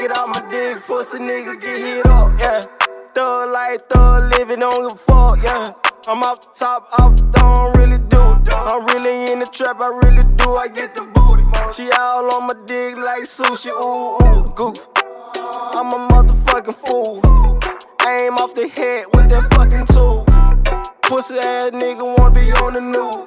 get out my dick, pussy nigga get hit up, yeah. Thug life, thug living, don't give a fuck, yeah. I'm off the top, don't really do. I'm really in the trap, I really do, I get the booty. She all on my dick like sushi, ooh, ooh, goof. I'm a motherfucking fool. Aim off the head with that fucking tool. Pussy ass nigga wanna be on the news.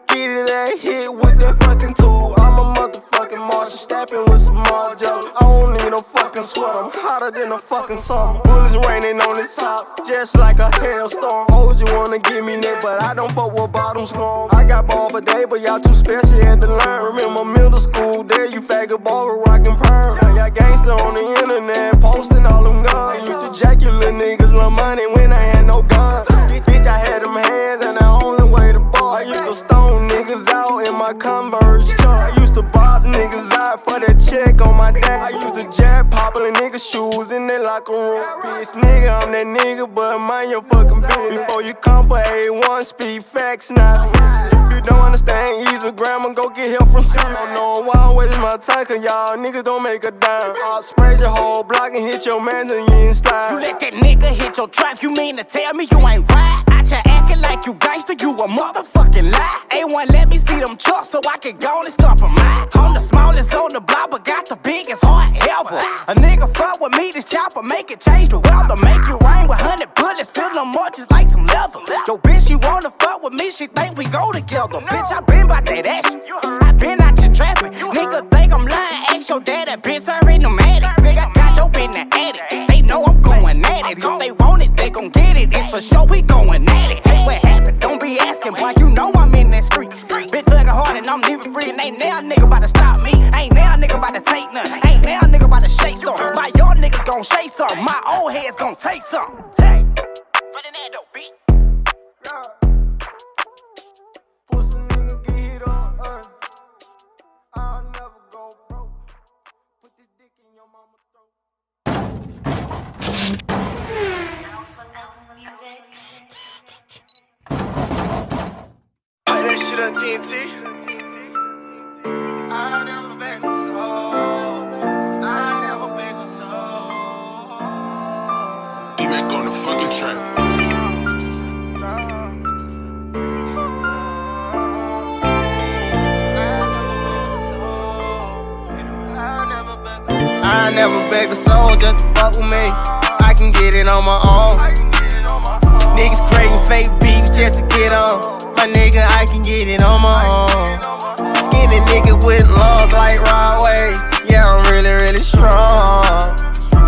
Get his ass hit with that fucking tool. I'm a motherfucking Marshall, stapping with some Marjo. I don't need no fucking sweat, I'm hotter than a fucking summer. Bullets raining on the top, just like a hailstorm. Oh, you wanna give me that, but I don't fuck with bottom storm. I got ball for day, but y'all too special, had to learn. Remember middle school, there you faggot ball with rockin' perm. Y'all gangster on the internet, posting all them guns. Used to jack you little niggas love money when I had no guns. Bitch, I had them hands and the only way to ball. I used to stone niggas out in my Converse truck. I used to boss niggas out for that check on my dad. I used to jab popular niggas' shoes in their locker room. Bitch, nigga, I'm that nigga, but mind your fucking business. Before you come for A1, speed facts, not if you don't understand, use a grammar, go get help from C. I don't know why I waste my time, cause y'all niggas don't make a dime. I'll spray your whole block and hit your mans and you ain't slide. You let that nigga hit your trap, you mean to tell me you ain't right? Out here acting like you gangster, you a motherfucking lie. A1 let me see them trucks so I can go and stop a mine. I'm the smallest on the block, but got the biggest heart ever. A nigga fuck with me, this chopper make it change the weather. Make it rain with 100 bullets, fill them more just like some leather. Yo, bitch, she wanna fuck with me, she think we go together. Bitch, I been bout that action, I been out here trapping. Nigga think I'm lying, ask your daddy, bitch, I ain't no addicts. Nigga got dope in the attic, they know I'm going at it. If they want it, they gon' get it, it's for sure we going at it. What happened? Don't be asking, boy, you know I'm in that street. Bitch thuggin' hard and I'm living free, and ain't now a nigga bout to stop me. Ain't now a nigga bout to take none, ain't now a nigga bout to shake some. My young niggas gon' shake some, my old heads gon' take some. Hey, for the net though, bitch. Pussy nigga get hit on earth. I'll never go broke. Put this dick in your mama's throat. Play that shit on TNT. I never beg a soul. I never beg a soul. D-Mac on the fucking track. I never beg a soul just to fuck with me. I can get it on my own. Niggas creating fake beef just to get on. My nigga, I can get it on my own. Skinny nigga with lungs like Rodway. Yeah, I'm really, really strong.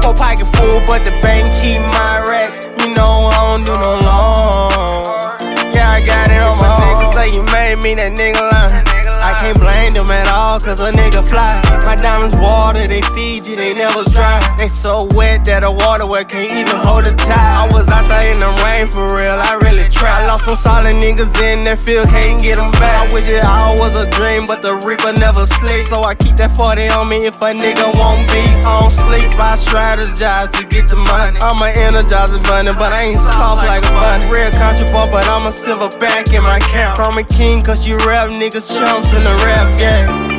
4 pocket full, but the bank keep my racks. You know I don't do no long. Yeah, I got it on my own. Niggas say you made me, that nigga lying. I can't blame them at all, cause a nigga fly. My diamonds water, they feed you, they never dry. They so wet that the water well can't even hold a tie. I was outside in the rain for real, I really tried. Lost some solid niggas in that field, can't get them back. I wish it all was a dream, but the reaper never sleeps. So I keep that 40 on me if a nigga won't be. I don't sleep, I strategize to get the money. I'm an energizer bunny, but I ain't soft like a bunny. Real country boy, but I'm a silverback in my camp. From a king, cause you rap niggas chumps in the rap game.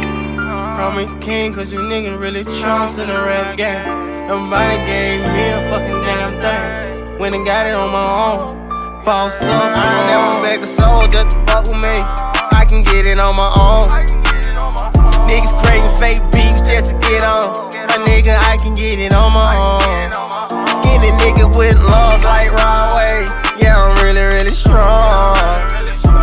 From a king, cause you niggas really chumps in the rap game. Nobody gave me a fucking damn thing. When I got it on my own, bossed up. I never beg a soul just to fuck with me. I can get it on my own. Niggas creating fake beef just to get on. My nigga, I can get it on my own. Skinny nigga with lungs like Rodway. Yeah, I'm really, really strong.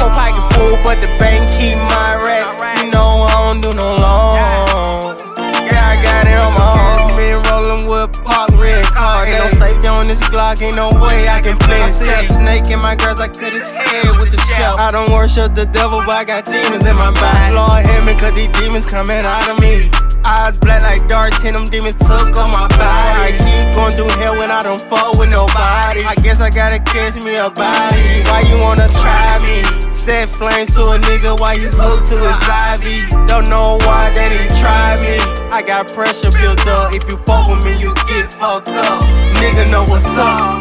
4 pocket full, but the bank keep my racks. You know I don't do no long. Yeah, I got it on my own. Been rolling with pop red card. Ain't no safety on this Glock, ain't no way I can play it safe. I see a snake in my girls, I cut his head with the shell. I don't worship the devil, but I got demons in my body. Lord help me, cause these demons coming out of me. Eyes black like dark tin, them demons took on my body. I keep going through hell when I don't fuck with nobody. I guess I gotta catch me a body. Why you wanna try me? Set flames to a nigga while you hooked to his IV. Don't know why that he tried me. I got pressure built up. If you fuck with me, you get fucked up. Nigga know what's up.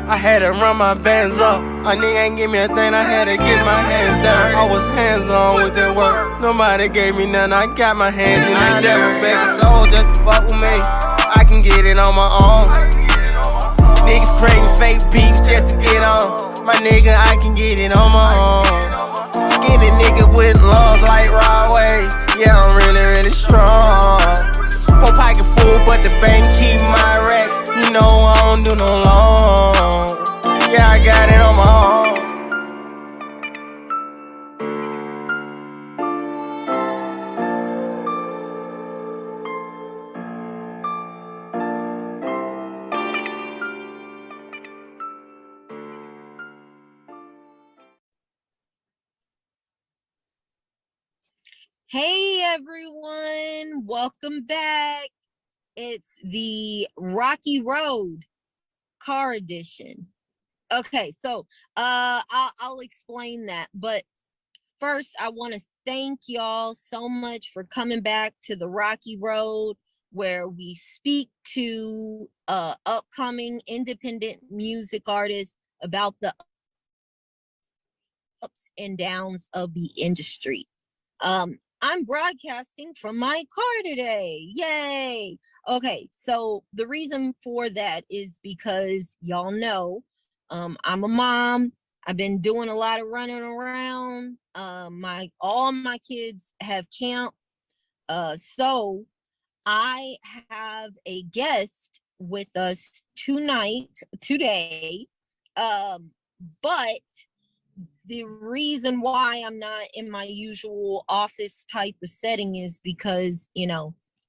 I had to run my bands up. A nigga ain't give me a thing, I had to get my hands down. I was hands on with that work. Nobody gave me nothing, I got my hands in it. I never beg a soul just to fuck with me. I can get it on my own. Niggas creating fake beef just to get on. My nigga, I can get it on my own. Skinny nigga with lungs like Broadway. Yeah, I'm really, really strong. 4 pocket full, but the bank keep my racks. You know I don't do no long. Yeah, I got it on my own. Hey everyone, welcome back. It's the Rocky Road car edition. Okay, so I'll explain that, but first I want to thank y'all so much for coming back to the Rocky Road, where we speak to upcoming independent music artists about the ups and downs of the industry. I'm broadcasting from my car today. Yay. Okay, so the reason for that is because y'all know I'm a mom. I've been doing a lot of running around. All my kids have camp. So I have a guest with us today. But the reason why I'm not in my usual office type of setting is because,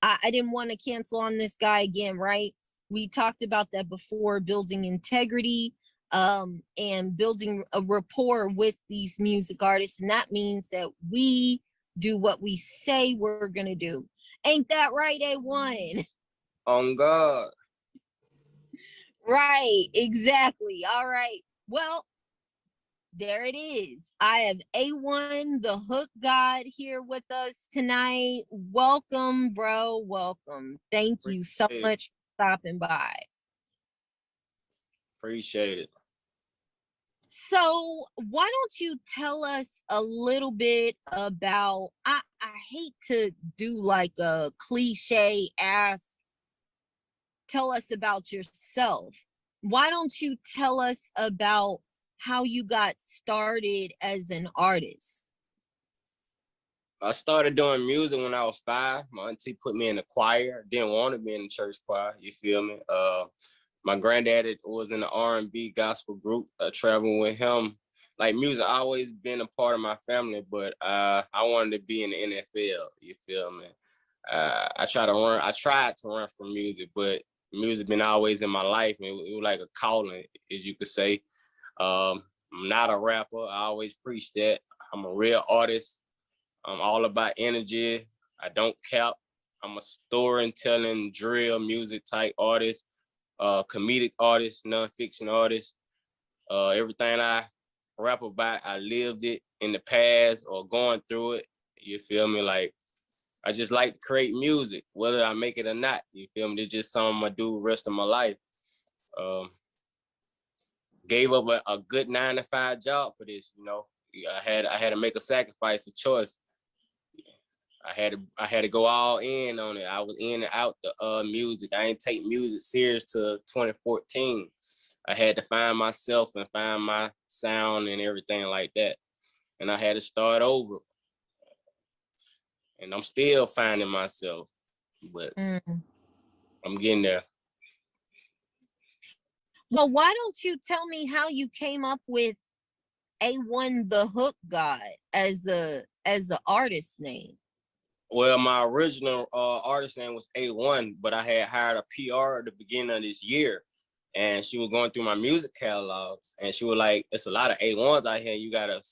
I didn't want to cancel on this guy again, right? We talked about that before, building integrity and building a rapport with these music artists. And that means that we do what we say we're going to do. Ain't that right, A1? On God. Right, exactly. All right. Well, there it is. I have A1TheHookGod here with us tonight. Welcome, bro. Welcome. Thank you so much for stopping by. Appreciate it. So why don't you tell us a little bit about, I hate to do like a cliche ask, tell us about yourself. Why don't you tell us about how you got started as an artist? I started doing music when I was 5. My auntie put me in the choir. Didn't want to be in the church choir. You feel me? My granddad was in the R&B gospel group. Traveling with him. Like, music always been a part of my family, but I wanted to be in the NFL. You feel me? I tried to run from music, but music been always in my life. It was like a calling, as you could say. I'm not a rapper. I always preach that. I'm a real artist. I'm all about energy. I don't cap. I'm a storytelling, drill music type artist, comedic artist, nonfiction artist. Everything I rap about, I lived it in the past or going through it. You feel me? Like, I just like to create music, whether I make it or not. You feel me? It's just something I do the rest of my life. Gave up a good 9-to-5 job for this. I had to make a sacrifice, a choice. I had to go all in on it. I was in and out the music. I ain't take music serious till 2014. I had to find myself and find my sound and everything like that. And I had to start over. And I'm still finding myself, but I'm getting there. Well, why don't you tell me how you came up with A1TheHookGod as a artist name? Well, my original artist name was A1, but I had hired a PR at the beginning of this year, and she was going through my music catalogs, and she was like, "It's a lot of A1s out here. You gotta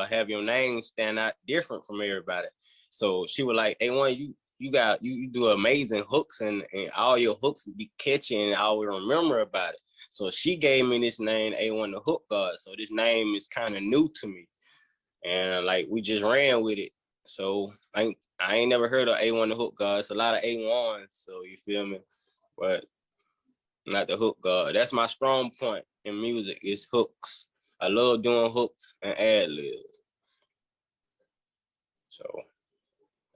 have your name stand out different from everybody." So she was like, "A1, you do amazing hooks, and all your hooks be catchy, and I will remember about it." So she gave me this name, A1TheHookGod. So this name is kind of new to me, and like we just ran with it. So I ain't never heard of A1TheHookGod. It's a lot of A1s, so you feel me? But not the hook god. That's my strong point. in music is hooks. I love doing hooks and ad libs. So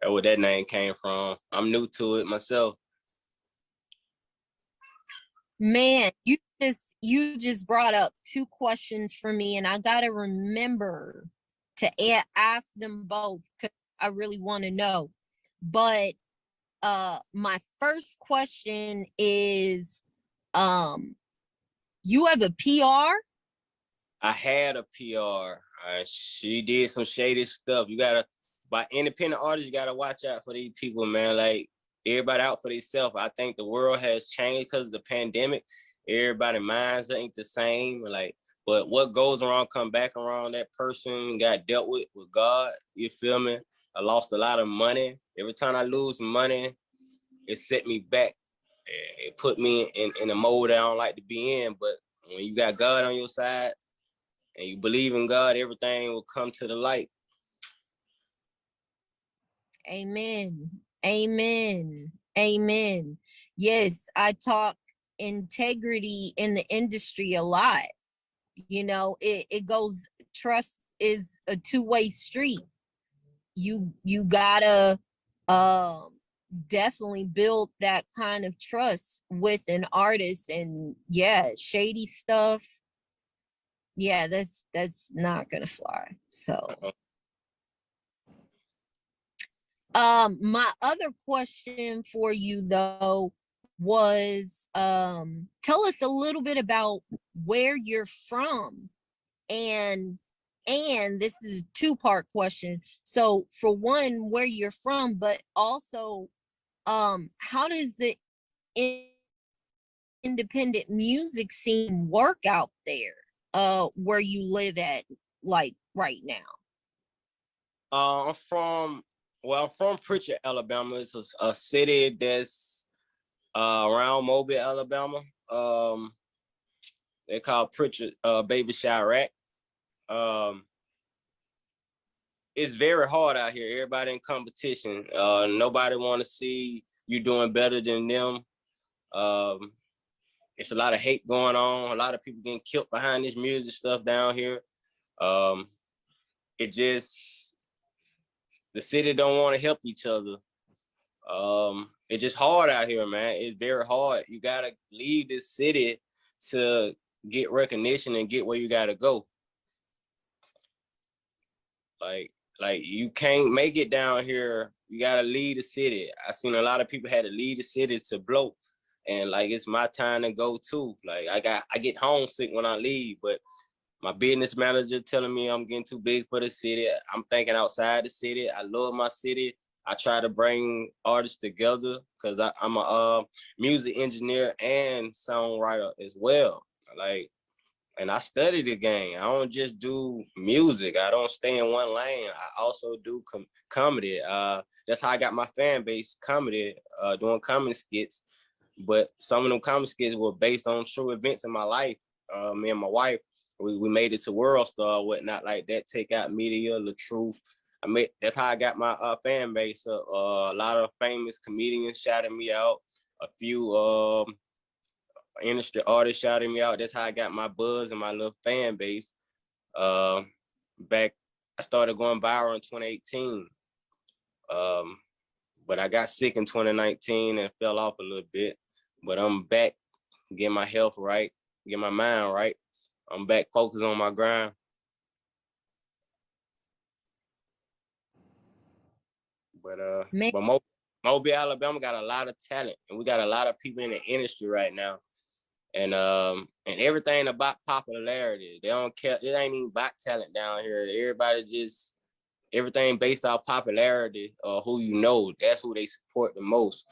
that's where that name came from. I'm new to it myself. Man, you just brought up two questions for me, and I gotta remember to ask them both because I really want to know. But my first question is, you have a PR? I had a PR. She did some shady stuff. You gotta, by independent artists, you gotta watch out for these people, man. Like everybody out for themselves. I think the world has changed because of the pandemic. Everybody's minds ain't the same. Like, but what goes around come back around. That person got dealt with God. You feel me? I lost a lot of money. Every time I lose money, it set me back. It put me in a mode I don't like to be in. But when you got God on your side and you believe in God, everything will come to the light. Amen. Amen. Amen. Yes, I talk integrity in the industry a lot. You know, it goes, trust is a two-way street. You gotta definitely build that kind of trust with an artist. And yeah, shady stuff, yeah, that's not gonna fly. So my other question for you though was, tell us a little bit about where you're from. and and this is a two-part question. So for one, where you're from, but also how does the independent music scene work out there where you live at, like right now? I'm from Pritchard, Alabama. It's a city that's around Mobile, Alabama. They call Pritchard Baby Chirac. It's very hard out here. Everybody in competition. Nobody want to see you doing better than them. It's a lot of hate going on. A lot of people getting killed behind this music stuff down here. It just, the city don't want to help each other. It's just hard out here, man. It's very hard. You gotta leave this city to get recognition and get where you gotta go. Like you can't make it down here. You gotta leave the city. I seen a lot of people had to leave the city to blow, and like it's my time to go too. Like I get homesick when I leave, but my business manager telling me I'm getting too big for the city. I'm thinking outside the city. I love my city. I try to bring artists together because I'm a music engineer and songwriter as well. Like, and I study the game. I don't just do music. I don't stay in one lane. I also do comedy. That's how I got my fan base, comedy, doing comedy skits. But some of them comedy skits were based on true events in my life. Me and my wife, we made it to World Star, whatnot like that. Take Out Media, The Truth. That's how I got my fan base. A lot of famous comedians shouted me out. A few industry artists shouted me out. That's how I got my buzz and my little fan base. Back, I started going viral in 2018. But I got sick in 2019 and fell off a little bit. But I'm back, getting my health right, get my mind right. I'm back focused on my grind. But Mobile, Alabama got a lot of talent, and we got a lot of people in the industry right now. And everything about popularity. They don't care. It ain't even about talent down here. Everybody just, everything based off popularity or who you know. That's who they support the most.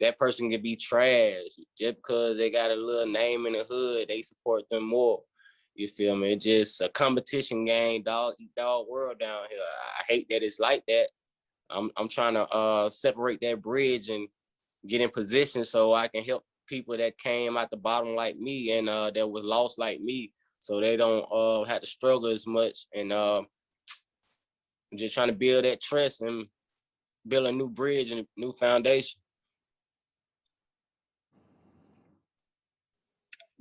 That person can be trash. Just because they got a little name in the hood, they support them more. You feel me? It's just a competition game, dog eat dog world down here. I hate that it's like that. I'm trying to separate that bridge and get in position so I can help people that came at the bottom like me and that was lost like me, so they don't have to struggle as much. And just trying to build that trust and build a new bridge and a new foundation.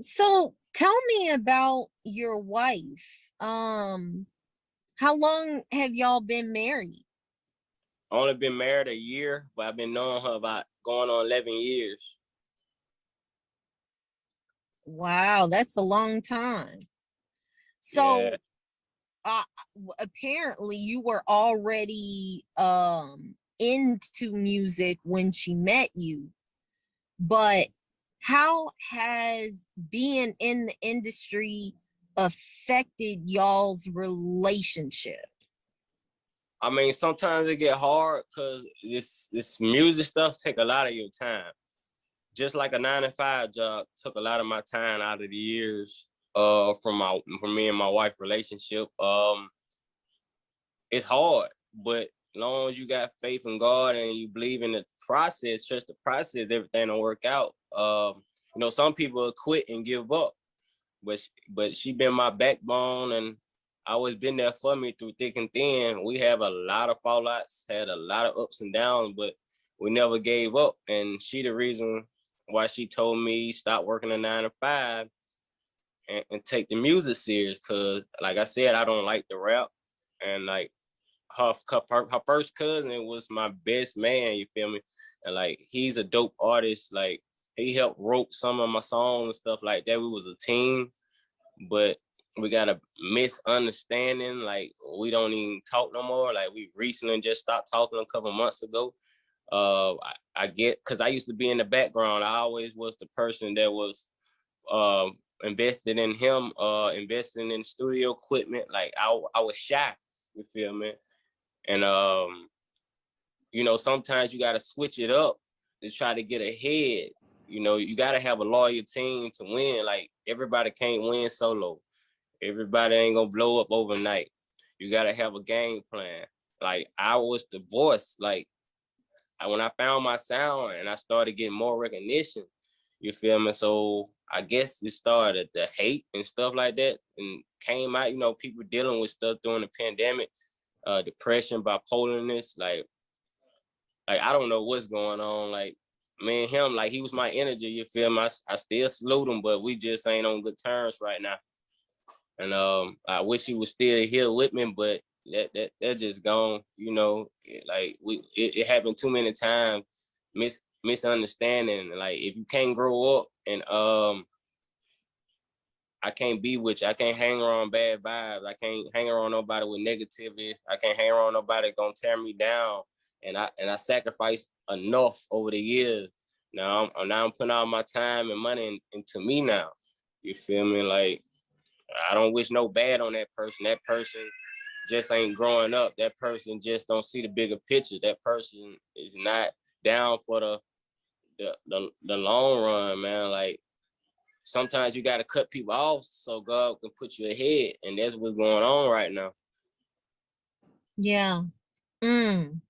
So Tell me about your wife. How long have y'all been married? Only been married a year, but I've been knowing her about going on 11 years. Wow, that's a long time. Yeah. So, uh, apparently you were already into music when she met you, but how has being in the industry affected y'all's relationship? I mean, sometimes it get hard because this music stuff take a lot of your time. Just like a 9 to 5 job took a lot of my time out of the years from me and my wife relationship. It's hard, but as long as you got faith in God and you believe in the process, trust the process, everything will work out. Some people will quit and give up, but she been my backbone and always been there for me through thick and thin. We have a lot of fallouts, had a lot of ups and downs, but we never gave up. And she the reason why she told me stop working a 9 to 5 and take the music serious. Cause like I said, I don't like the rap, and like her first cousin was my best man. You feel me? And like he's a dope artist. Like he helped wrote some of my songs and stuff like that. We was a team, but we got a misunderstanding. Like we don't even talk no more. Like we recently just stopped talking a couple months ago. I get because I used to be in the background. I always was the person that was invested in him, investing in studio equipment. Like I was shy. You feel me? And sometimes you got to switch it up to try to get ahead. You got to have a loyal team to win. Like everybody can't win solo. Everybody ain't gonna blow up overnight. You got to have a game plan. Like I was the voice. Like when I found my sound and I started getting more recognition, you feel me? So I guess it started the hate and stuff like that, and came out. People dealing with stuff during the pandemic, depression, bipolarness, like I don't know what's going on. Like me and him, like he was my energy. You feel me? I still salute him, but we just ain't on good terms right now. And I wish he was still here with me, but that just gone. It happened too many times. Misunderstanding. Like if you can't grow up and I can't be with you. I can't hang around bad vibes. I can't hang around nobody with negativity. I can't hang around nobody gonna tear me down. And I sacrificed enough over the years. Now I'm putting all my time and money into me now. You feel me? Like I don't wish no bad on that person. That person just ain't growing up. That person just don't see the bigger picture. That person is not down for the long run, man. Like sometimes you got to cut people off so God can put you ahead, and that's what's going on right now. Yeah. Mm.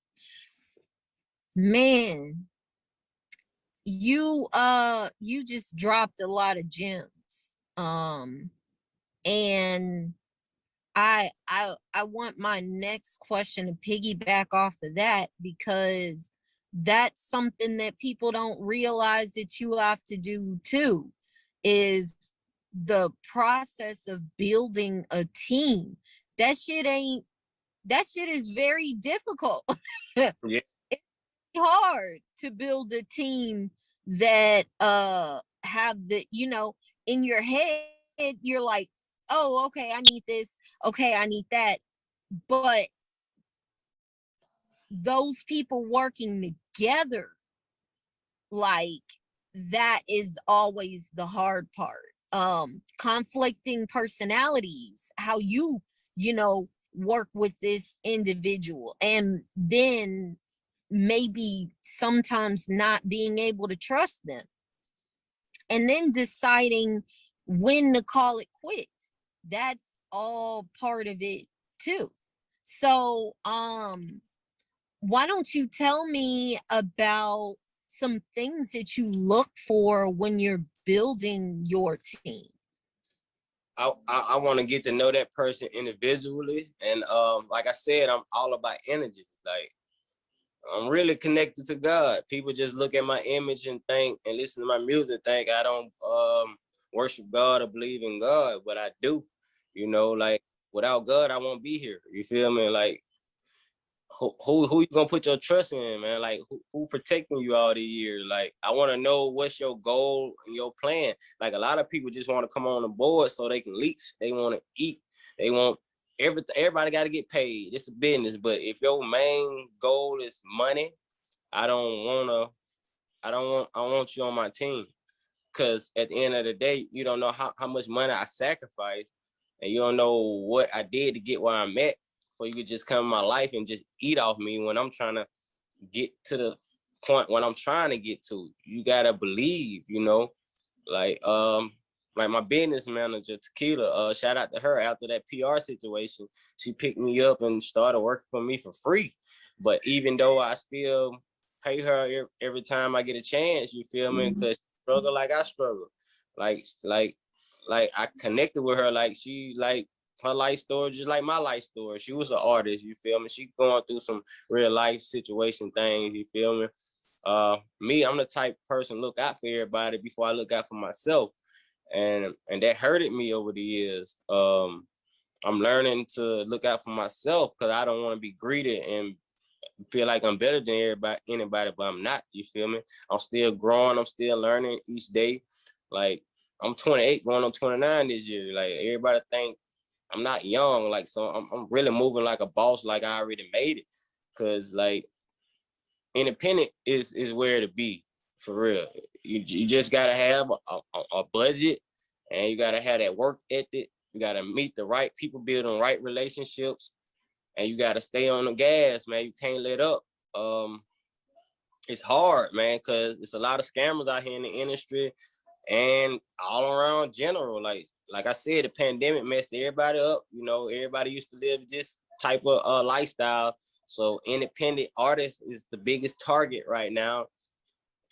Man, you just dropped a lot of gems. And I want my next question to piggyback off of that, because that's something that people don't realize that you have to do too, is the process of building a team. That shit is very difficult. Yeah. It's hard to build a team that have the, in your head you're like, oh, okay, I need this, okay, I need that, but those people working together, like, that is always the hard part. Conflicting personalities, how you know work with this individual, and then maybe sometimes not being able to trust them, and then deciding when to call it quits. That's all part of it too. So why don't you tell me about some things that you look for when you're building your team? I want to get to know that person individually, and like I said, I'm all about energy. Like I'm really connected to God. People just look at my image and think, and listen to my music, think I don't worship God or believe in God, but I do. You know, like without God, I won't be here. You feel me? Like who you gonna put your trust in, man? Like who protecting you all these years? Like I want to know what's your goal and your plan. Like a lot of people just want to come on the board so they can leech. They want to eat. They want everything. Everybody got to get paid. It's a business. But if your main goal is money, I don't wanna. I want you on my team. Cause at the end of the day, you don't know how much money I sacrificed, and you don't know what I did to get where I'm at. For you could just come in my life and just eat off me when I'm trying to get to the point when I'm trying to get to. You gotta believe, you know, like my business manager Tequila. Shout out to her. After that PR situation, she picked me up and started working for me for free. But even though I still pay her every time I get a chance, you feel me? Because struggle like I struggle. Like I connected with her like she like her life story just like my life story. She was an artist, you feel me? She going through some real life situation things, you feel me? Me, I'm the type of person look out for everybody before I look out for myself. And that hurted me over the years. I'm learning to look out for myself because I don't want to be greedy and feel like I'm better than anybody, but I'm not. You feel me? I'm still growing. I'm still learning each day. Like I'm 28, going on 29 this year. Like everybody think I'm not young. Like so, I'm really moving like a boss. Like I already made it. Cause like independent is where to be for real. You just gotta have a budget, and you gotta have that work ethic. You gotta meet the right people, build the right relationships, and you got to stay on the gas, man. You can't let up. It's hard, man, because it's a lot of scammers out here in the industry and all around general. Like I said, the pandemic messed everybody up. You know, everybody used to live this type of lifestyle. So independent artists is the biggest target right now.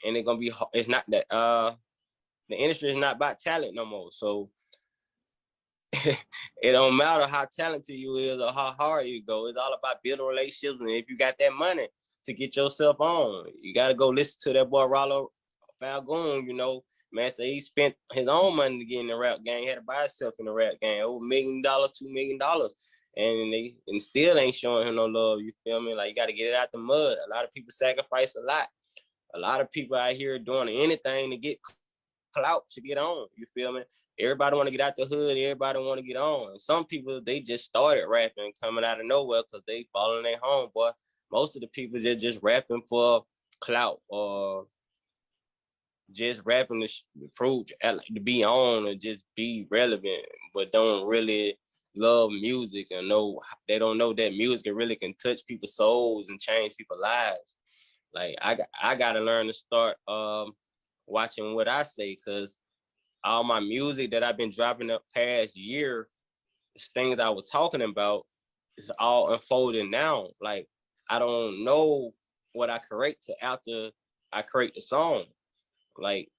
And it's gonna be. It's not that the industry is not about talent no more. So it don't matter how talented you is or how hard you go. It's all about building relationships. And if you got that money to get yourself on, you got to go listen to that boy Rollo Falcone. You know, man, say he spent his own money to get in the rap game. He had to buy himself in the rap game over $1 million, $2 million, and still ain't showing him no love. You feel me? Like you got to get it out the mud. A lot of people sacrifice a lot. A lot of people out here doing anything to get clout to get on. You feel me? Everybody want to get out the hood. Everybody want to get on. And some people, they just started rapping coming out of nowhere because they following their home, boy. Most of the people just rapping for clout or just rapping to prove to be on or just be relevant, but don't really love music and they don't know that music really can touch people's souls and change people's lives. Like I got to learn to start watching what I say, because all my music that I've been dropping up past year, things I was talking about, is all unfolding now. Like I don't know what I create to after I create the song. Like,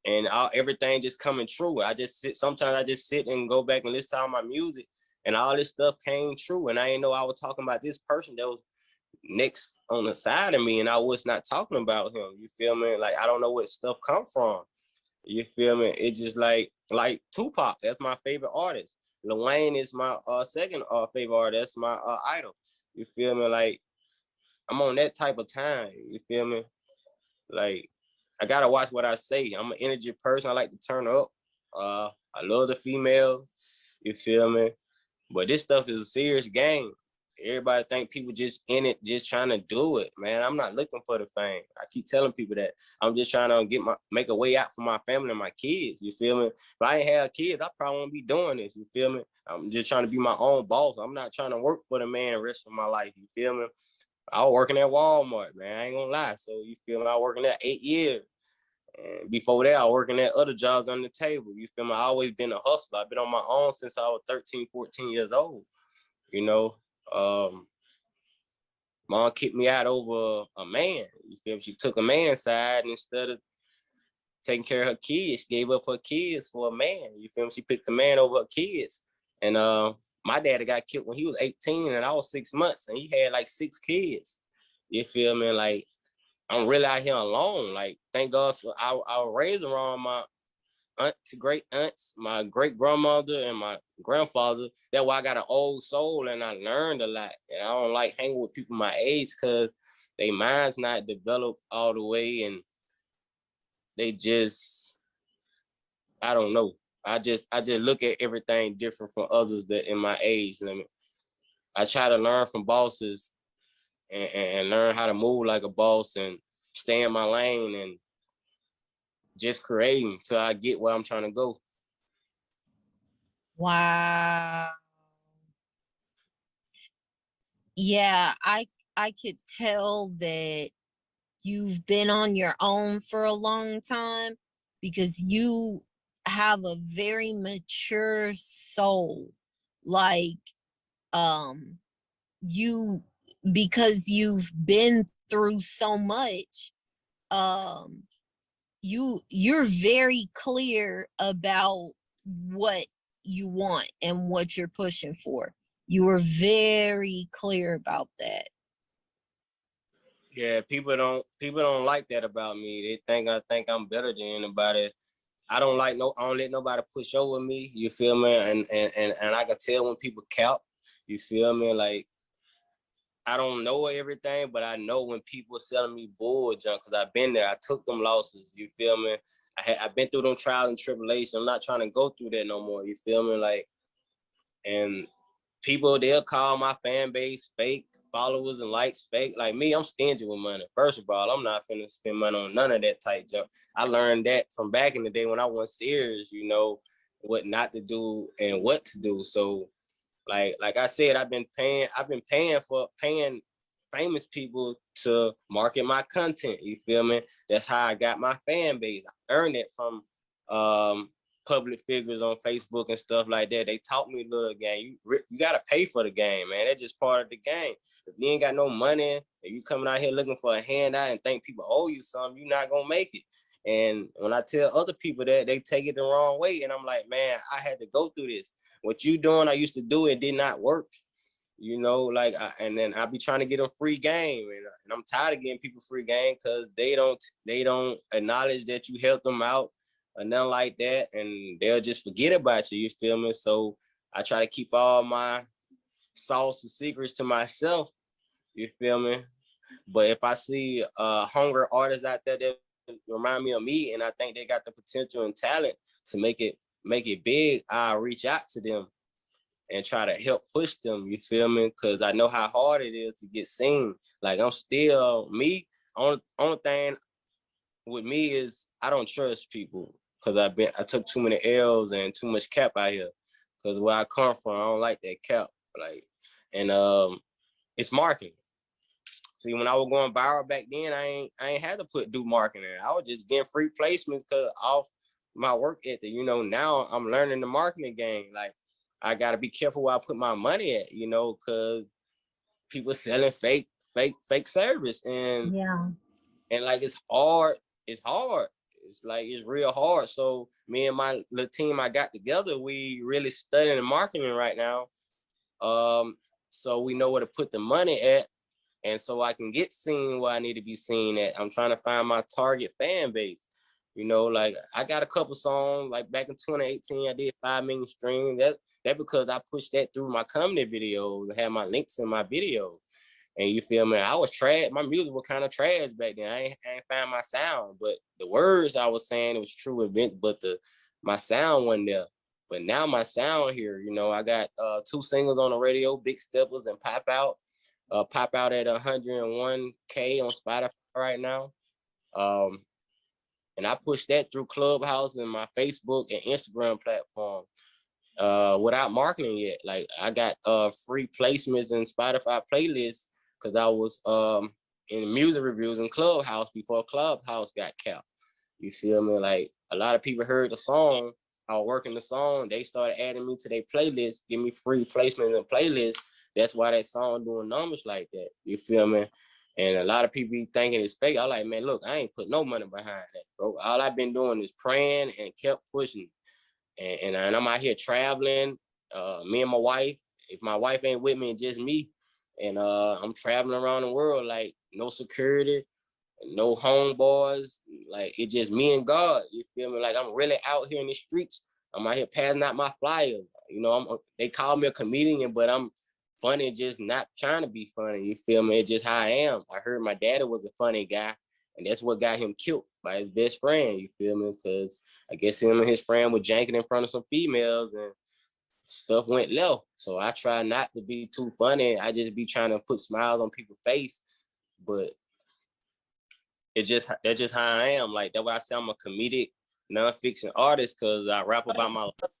and everything just coming true. Sometimes I just sit and go back and listen to all my music, and all this stuff came true. And I didn't know I was talking about this person that was next on the side of me, and I was not talking about him. You feel me? Like I don't know where stuff come from. You feel me? It's just like Tupac. That's my favorite artist. Lil Wayne is my second favorite artist. That's my idol. You feel me? Like I'm on that type of time. You feel me? Like I gotta watch what I say. I'm an energy person. I like to turn up. I love the female. You feel me? But this stuff is a serious game. Everybody think people just in it, just trying to do it, man. I'm not looking for the fame. I keep telling people that. I'm just trying to make a way out for my family and my kids. You feel me? If I ain't have kids, I probably won't be doing this. You feel me? I'm just trying to be my own boss. I'm not trying to work for the man the rest of my life. You feel me? I was working at Walmart, man. I ain't gonna lie. So you feel me? I was working there 8 years. And before that, I was working at other jobs on the table. You feel me? I always been a hustler. I've been on my own since I was 13, 14 years old. You know, mom kicked me out over a man. You feel me? She took a man's side, and instead of taking care of her kids, she gave up her kids for a man. You feel me? She picked the man over her kids. And my daddy got killed when he was 18 and I was 6 months, and he had like 6 kids. You feel me? Like I'm really out here alone. Like thank God I was raised around aunt to great aunts, my great grandmother and my grandfather. That's why I got an old soul and I learned a lot. And I don't like hanging with people my age because their mind's not developed all the way and they just, I don't know. I just look at everything different from others that in my age limit. I try to learn from bosses and learn how to move like a boss and stay in my lane and just creating till I get where I'm trying to go. Wow. Yeah, I could tell that you've been on your own for a long time because you have a very mature soul. Like you, because you've been through so much, um you're very clear about what you want and what you're pushing for. You were very clear about that. Yeah, people don't like that about me. They think I'm better than anybody. I don't let nobody push over me. You feel me? And I can tell when people count. You feel me? Like I don't know everything, but I know when people are selling me bull junk because I've been there. I took them losses. You feel me? I've been through them trials and tribulations. I'm not trying to go through that no more. You feel me? Like, and people, they'll call my fan base fake, followers and likes fake. Like me, I'm stingy with money. First of all, I'm not finna spend money on none of that type junk. I learned that from back in the day when I wasn't serious, you know, what not to do and what to do. So like I said, I've been paying famous people to market my content. You feel me? That's how I got my fan base. I earned it from public figures on Facebook and stuff like that. They taught me a little game. You gotta pay for the game, man. That's just part of the game. If you ain't got no money and you coming out here looking for a handout and think people owe you something, you're not gonna make it. And when I tell other people that, they take it the wrong way. And I'm like, man, I had to go through this. What you doing, I used to do, it did not work. You know, like, and then I'll be trying to get them free game, and I'm tired of getting people free game because they don't acknowledge that you helped them out or nothing like that, and they'll just forget about you. You feel me? So I try to keep all my sauce and secrets to myself. You feel me? But if I see hunger artists out there that remind me of me, and I think they got the potential and talent to make it big, I'll reach out to them and try to help push them. You feel me? Because I know how hard it is to get seen. Like I'm still me. Only thing with me is I don't trust people because I took too many L's and too much cap out here. Because where I come from, I don't like that cap. Like, and it's marketing. See, when I was going viral back then, I ain't had to do marketing. I was just getting free placements because off my work ethic. You know, now I'm learning the marketing game. Like, I gotta be careful where I put my money at. You know, because people selling fake service, Yeah. and like it's hard. It's hard. It's like it's real hard. So me and my little team I got together, we really studying marketing right now. So we know where to put the money at. And so I can get seen where I need to be seen at. I'm trying to find my target fan base. You know, like I got a couple songs, like back in 2018, I did 5 million streams. That because I pushed that through my comedy videos. I had my links in my videos. And you feel me? I was trash. My music was kind of trash back then. I ain't find my sound, but the words I was saying, it was true event, but my sound wasn't there. But now my sound here, you know, I got 2 singles on the radio, Big Steppers and Pop Out at 101K on Spotify right now. And I pushed that through Clubhouse and my Facebook and Instagram platform without marketing yet. Like I got free placements in Spotify playlists because I was in music reviews in Clubhouse before Clubhouse got capped. You feel me? Like a lot of people heard the song, I was working the song, they started adding me to their playlist, give me free placements in playlists. That's why that song doing numbers like that. You feel me? And a lot of people be thinking it's fake. I'm like, man, look, I ain't put no money behind that, bro. All I've been doing is praying and kept pushing. And I'm out here traveling, me and my wife. If my wife ain't with me, it's just me. And I'm traveling around the world, like no security. no homeboys. Like it's just me and God. You feel me? Like I'm really out here in the streets. I'm out here passing out my flyers. You know, they call me a comedian, but I'm funny, just not trying to be funny. You feel me? It's just how I am. I heard my daddy was a funny guy, and that's what got him killed by his best friend. You feel me? Because I guess him and his friend were janking in front of some females, and stuff went left. So I try not to be too funny. I just be trying to put smiles on people's face, but that's just how I am. Like that's why I say I'm a comedic nonfiction artist, because I rap about my life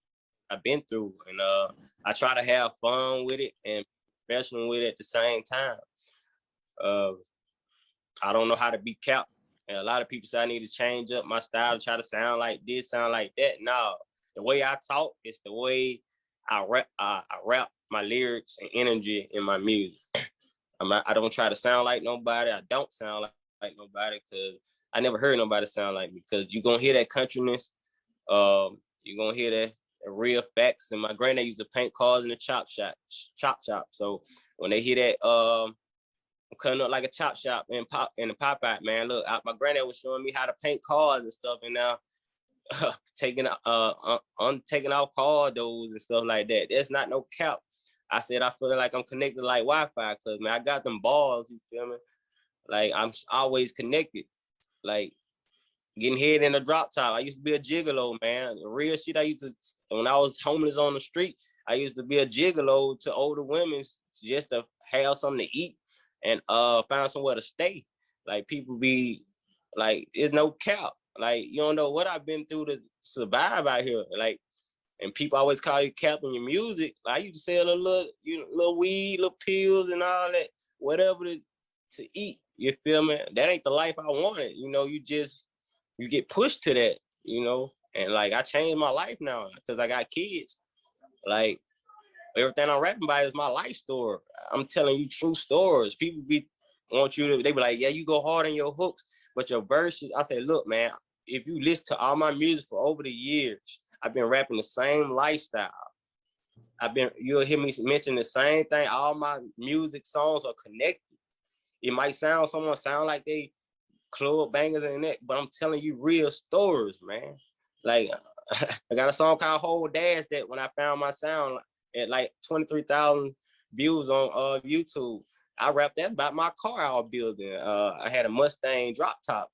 I've been through, and I try to have fun with it and professional with it at the same time. I don't know how to be capped, and a lot of people say I need to change up my style to try to sound like this, sound like that. No, the way I talk is the way I rap my lyrics and energy in my music. I don't try to sound like nobody. I don't sound like nobody, because I never heard nobody sound like me. Because you're gonna hear that countryness. You're gonna hear that real facts. And my granddad used to paint cars in the chop shop. So when they hear that, I'm cutting up like a chop shop in the pop out, man. Look, my granddad was showing me how to paint cars and stuff, and now taking off car doors and stuff like that. That's not no cap. I said I feel like I'm connected like Wi-Fi, because man, I got them balls. You feel me? Like I'm always connected. Like getting head in a drop top. I used to be a gigolo, man. The real shit I used to, when I was homeless on the street, I used to be a gigolo to older women just to have something to eat and find somewhere to stay. Like people be like, there's no cap. Like you don't know what I've been through to survive out here. Like, and people always call you cap in your music. I used to sell a little weed, little pills and all that, whatever to eat. You feel me? That ain't the life I wanted. You know, you get pushed to that, you know? And like, I changed my life now because I got kids. Like, everything I'm rapping about is my life story. I'm telling you true stories. People they be like, yeah, you go hard in your hooks, but your verses, I say, look, man, if you listen to all my music for over the years, I've been rapping the same lifestyle. You'll hear me mention the same thing. All my music songs are connected. It might sound like they club bangers and that, but I'm telling you real stories, man. Like I got a song called Whole Dash that when I found my sound at like 23,000 views on YouTube, I rapped that about my car I was building. I had a Mustang drop top,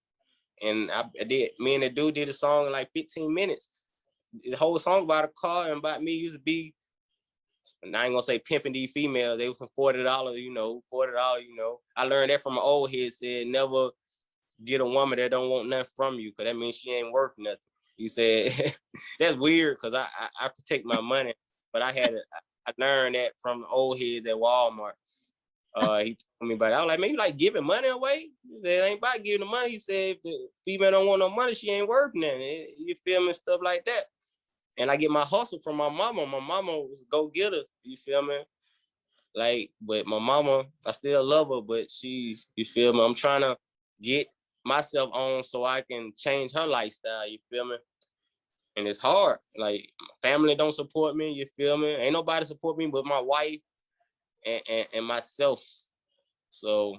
and me and the dude did a song in like 15 minutes. The whole song about a car and about me used to be, and I ain't gonna say pimping these females. They was some $40, you know. I learned that from an old head, said never get a woman that don't want nothing from you, because that means she ain't worth nothing. You said that's weird, because I protect my money, but I learned that from the old heads at Walmart. He told me about it. I was like, man, you like giving money away? He said, it ain't about giving the money. He said, if the female don't want no money, she ain't worth nothing. You feel me? Stuff like that. And I get my hustle from my mama. My mama was a go-getter, you feel me? Like, but my mama, I still love her, but you feel me? I'm trying to get myself on so I can change her lifestyle, you feel me? And it's hard. Like, my family don't support me, you feel me? Ain't nobody support me but my wife and myself. So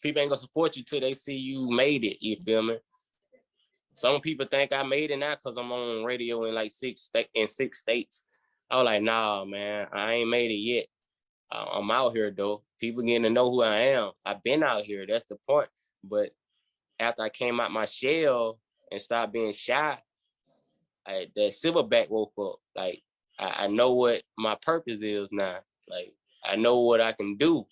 people ain't gonna support you till they see you made it, you feel me? Some people think I made it now because I'm on radio in like 6 states. I was like, nah, man, I ain't made it yet. I'm out here though. People getting to know who I am. I've been out here. That's the point. But after I came out my shell and stopped being shy, the silverback woke up. Like I know what my purpose is now. Like I know what I can do.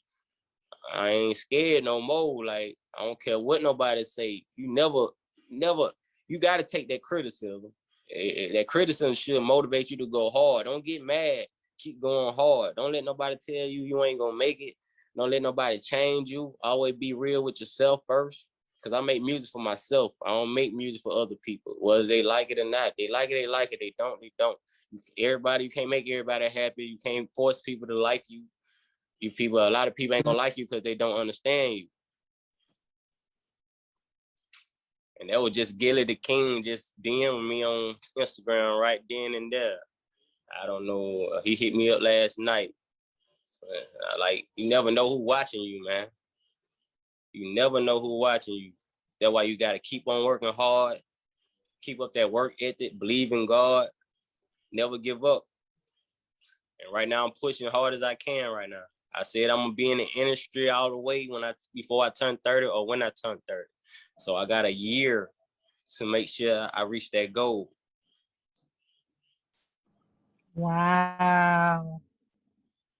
I ain't scared no more. Like I don't care what nobody say. You never. You got to take that criticism. That criticism should motivate you to go hard. Don't get mad. Keep going hard. Don't let nobody tell you ain't gonna make it. Don't let nobody change you. Always be real with yourself first. Because I make music for myself. I don't make music for other people. Whether they like it or not. They like it, they like it. They don't, they don't. You can't make everybody happy. You can't force people to like you. A lot of people ain't gonna like you because they don't understand you. And that was just Gilly the King just DMing me on Instagram right then and there. I don't know. He hit me up last night. So, like, you never know who watching you, man. You never know who watching you. That's why you gotta keep on working hard, keep up that work ethic, believe in God, never give up. And right now I'm pushing hard as I can right now. I said I'm gonna be in the industry all the way before I turn 30 or when I turn 30. So I got a year to make sure I reach that goal. Wow.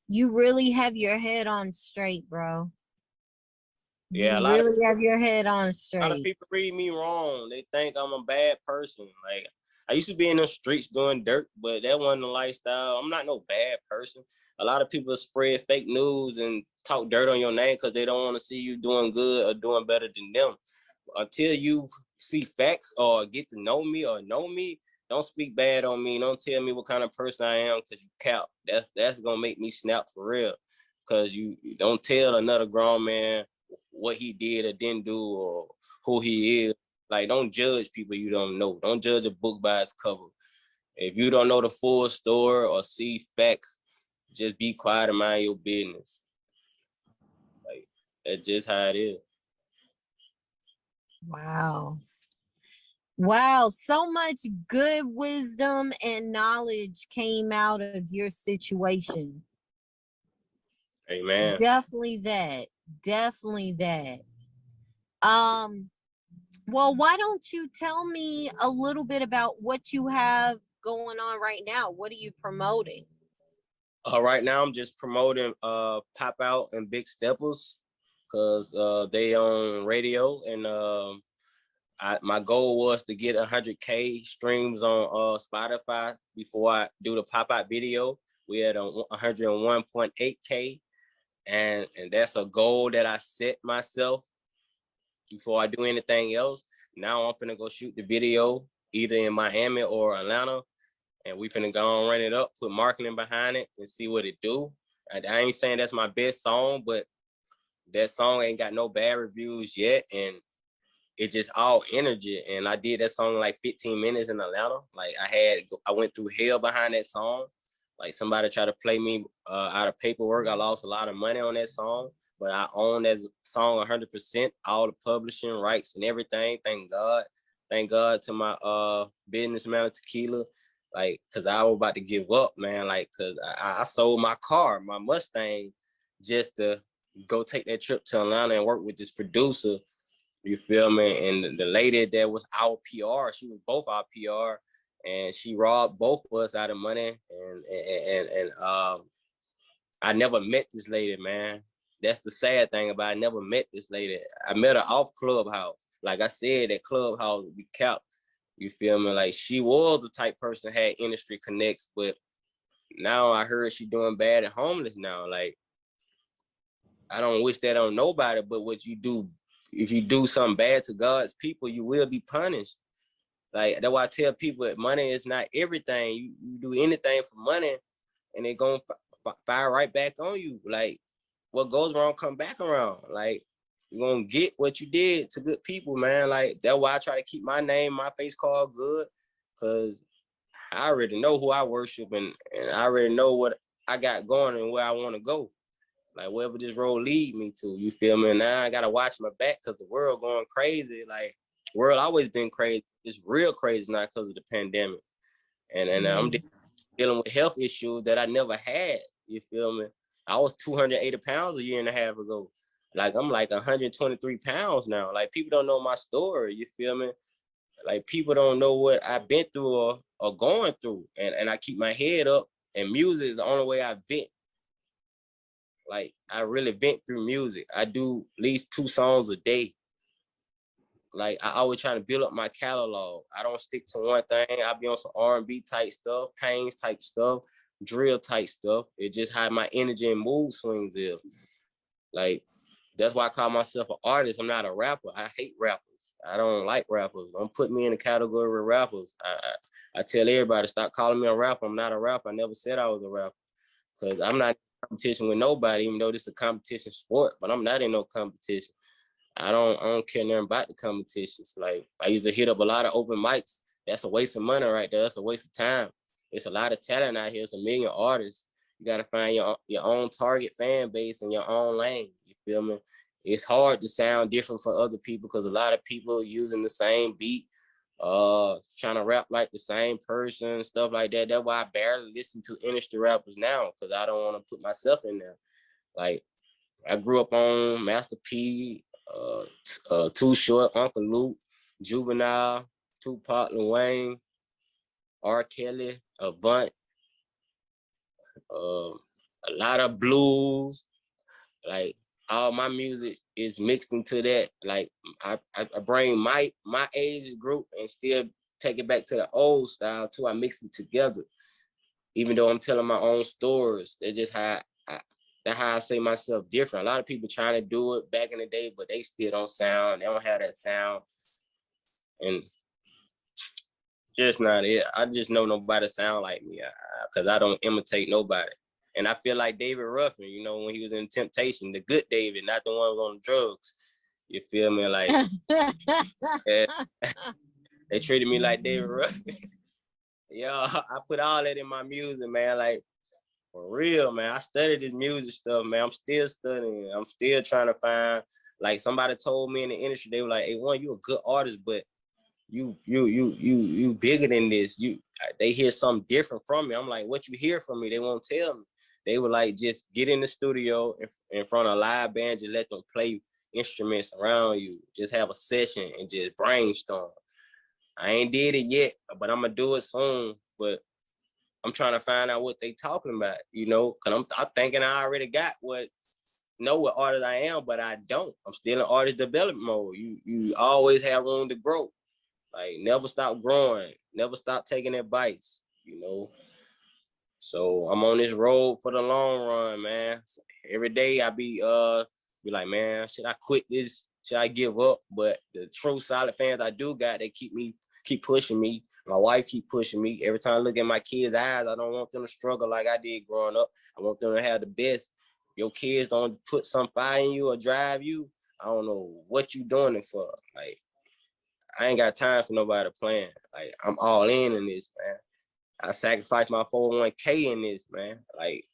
You really have your head on straight, bro. Yeah, You really have your head on a lot of straight. people read me wrong. They think I'm a bad person. Like, I used to be in the streets doing dirt, but that wasn't the lifestyle. I'm not no bad person. A lot of people spread fake news and talk dirt on your name because they don't want to see you doing good or doing better than them. Until you see facts or get to know me or know me, don't speak bad on me. Don't tell me what kind of person I am because you cap. That's gonna make me snap for real. Cause you don't tell another grown man what he did or didn't do or who he is. Like, don't judge people you don't know. Don't judge a book by its cover. If you don't know the full story or see facts, just be quiet and mind your business. Like, that's just how it is. Wow. Wow, so much good wisdom and knowledge came out of your situation. Amen. Definitely that. Definitely that. Well, why don't you tell me a little bit about what you have going on right now? What are you promoting? Right now I'm just promoting Pop Out and Big Steppers because they on radio and my goal was to get 100K streams on Spotify before I do the Pop Out video. We had 101.8K, and that's a goal that I set myself before I do anything else. Now I'm gonna go shoot the video either in Miami or Atlanta, and we finna go and run it up, put marketing behind it, and see what it do. I ain't saying that's my best song, but that song ain't got no bad reviews yet, and it just all energy. And I did that song in like 15 minutes in Atlanta. Like, I went through hell behind that song. Like, somebody tried to play me out of paperwork. I lost a lot of money on that song, but I own that song 100%, all the publishing rights and everything. Thank God. Thank God to my businessman Tequila. Like, cause I was about to give up, man. Like, cause I sold my car, my Mustang, just to go take that trip to Atlanta and work with this producer. You feel me? And the lady that was our PR, she was both our PR, and she robbed both of us out of money. And I never met this lady, man. That's the sad thing about it. I never met this lady. I met her off Clubhouse. Like I said, that Clubhouse we kept. You feel me? Like, she was the type person had industry connects, but now I heard she doing bad and homeless now. Like, I don't wish that on nobody, but what you do, if you do something bad to God's people, you will be punished. Like, that's why I tell people that money is not everything. You do anything for money, and they gonna fire right back on you. Like, what goes wrong come back around. Like, you're gonna get what you did to good people, man. Like, that's why I try to keep my name, my face card good, because I already know who I worship, and I already know what I got going and where I want to go. Like, wherever this road lead me to, you feel me? And now I gotta watch my back because the world going crazy. Like, world always been crazy. It's real crazy now because of the pandemic. And I'm dealing with health issues that I never had. You feel me? I was 280 pounds a year and a half ago. Like, I'm like 123 pounds now. Like, people don't know my story. You feel me? Like, people don't know what I've been through or going through. And I keep my head up. And music is the only way I vent. Like, I really vent through music. I do at least 2 songs a day. Like, I always trying to build up my catalog. I don't stick to one thing. I be on some R&B type stuff, Pains type stuff, drill type stuff. It just how my energy and mood swings is. Like, that's why I call myself an artist. I'm not a rapper. I hate rappers. I don't like rappers. Don't put me in the category of rappers. I tell everybody, stop calling me a rapper. I'm not a rapper. I never said I was a rapper. Because I'm not in competition with nobody, even though this is a competition sport, but I'm not in no competition. I don't care nothing about the competitions. Like, I used to hit up a lot of open mics. That's a waste of money right there. That's a waste of time. It's a lot of talent out here. It's a million artists. You gotta find your own target fan base in your own lane. You feel me? it's hard to sound different for other people because a lot of people are using the same beat, trying to rap like the same person, stuff like that. That's why I barely listen to industry rappers now, because I don't want to put myself in there. Like, I grew up on Master P, Too Short, Uncle Luke, Juvenile, Tupac, Lil Wayne, R. Kelly, Avant, a lot of blues. Like, all my music is mixed into that. Like, I bring my age group and still take it back to the old style too. I mix it together, even though I'm telling my own stories. That's just that's how I say myself different. A lot of people trying to do it back in the day, but they still don't sound. They don't have that sound, and just not it. I just know nobody sound like me because I don't imitate nobody. And I feel like David Ruffin, you know, when he was in Temptation, the good David, not the one on drugs. You feel me? Like, yeah, they treated me like David Ruffin. Yeah, I put all that in my music, man. Like, for real, man. I studied this music stuff, man. I'm still studying. I'm still trying to find, like, somebody told me in the industry, they were like, A1, you a good artist, but you bigger than this. They hear something different from me. I'm like, what you hear from me? They won't tell me. They were like, just get in the studio in front of a live band, just let them play instruments around you. Just have a session and just brainstorm. I ain't did it yet, but I'm gonna do it soon. But I'm trying to find out what they talking about, you know, because I'm thinking I already got what artist I am, but I don't. I'm still in artist development mode. You always have room to grow. Like, never stop growing, never stop taking advice, you know. So I'm on this road for the long run, man. So every day I be like, man, should I quit this? Should I give up? But the true solid fans I do got, they keep pushing me. My wife keep pushing me. Every time I look at my kids' eyes, I don't want them to struggle like I did growing up. I want them to have the best. Your kids don't put some fire in you or drive you, I don't know what you doing it for. Like, I ain't got time for nobody playing. Like, I'm all in this, man. I sacrificed my 401k in this, man. Like,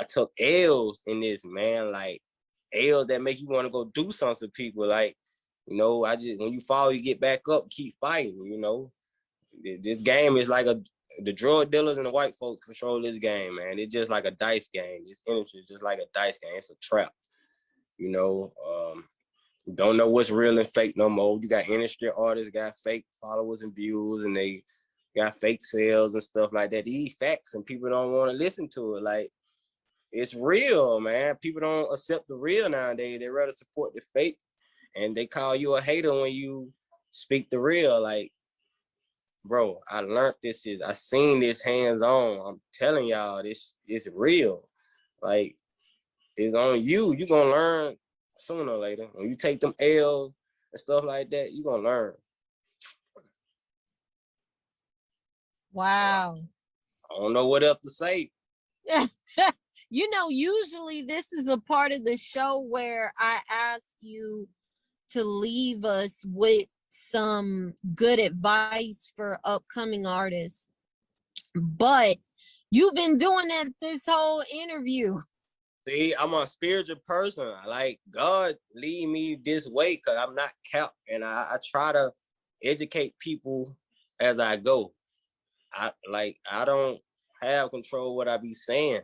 I took L's in this, man. Like, L's that make you want to go do something to people. Like, you know, when you fall, you get back up, keep fighting, you know. This game is like the drug dealers and the white folks control this game, man. It's just like a dice game. This industry is just like a dice game. It's a trap, you know. Don't know what's real and fake no more. You got industry artists got fake followers and views, and they got fake sales and stuff like that. These facts, and people don't want to listen to it. Like, it's real, man. People don't accept the real nowadays. They rather support the fake, and they call you a hater when you speak the real. Like, bro, I learned this. I seen this hands on. I'm telling y'all, this is real. Like, it's on you. You gonna learn sooner or later. When you take them L's and stuff like that, you gonna learn. Wow. I don't know what else to say. You know, usually this is a part of the show where I ask you to leave us with some good advice for upcoming artists, but you've been doing that this whole interview. See, I'm a spiritual person. Like, God lead me this way because I'm not capped, and I try to educate people as I go. I don't have control of what I be saying.